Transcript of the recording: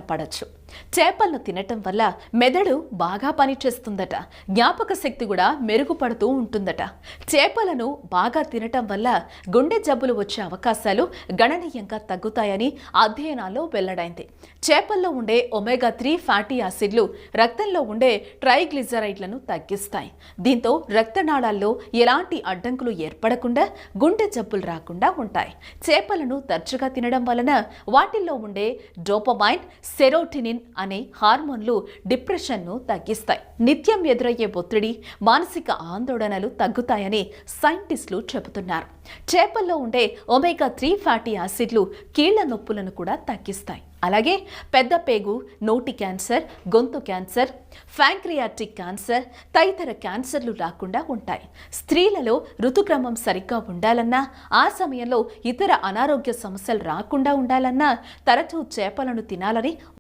కాపాడొచ్చు. చేపలను తినటం వల్ల మెదడు బాగా పనిచేస్తుందట, జ్ఞాపక శక్తి కూడా మెరుగుపడుతూ ఉంటుందట. చేపలను బాగా తినటం వల్ల గుండె జబ్బులు వచ్చే అవకాశాలు గణనీయంగా తగ్గుతాయని అధ్యయనాల్లో వెల్లడైంది. చేపల్లో ఉండే ఒమేగా-3 ఫ్యాటీ యాసిడ్లు రక్తంలో ఉండే ట్రైగ్లిజరైడ్లను తగ్గిస్తాయి. దీంతో రక్తనాళాల్లో ఎలాంటి అడ్డంకులు ఏర్పడకుండా గుండె జబ్బులు రాకుండా ఉంటాయి. చేపలను తరచుగా తినడం వలన వాటిల్లో ఉండే డోపమైన్, సెరోటోనిన్ అనే హార్మోన్లు డిప్రెషన్ను తగ్గిస్తాయి. నిత్యం ఎదురయ్యే ఒత్తిడి, మానసిక ఆందోళనలు తగ్గుతాయని సైంటిస్టులు చెబుతున్నారు. చేపల్లో ఉండే ఒమేగా-3 ఫ్యాటీ యాసిడ్లు కీళ్ల నొప్పులను కూడా తగ్గిస్తాయి. అలాగే పెద్ద పేగు, నోటి క్యాన్సర్, గొంతు క్యాన్సర్, ప్యాంక్రియాటిక్ క్యాన్సర్ తదితర క్యాన్సర్లు రాకుండా ఉంటాయి. స్త్రీలలో ఋతుక్రమం సరిగ్గా ఉండాలన్నా, ఆ సమయంలో ఇతర అనారోగ్య సమస్యలు రాకుండా ఉండాలన్నా తరచూ చేపలను తినాలని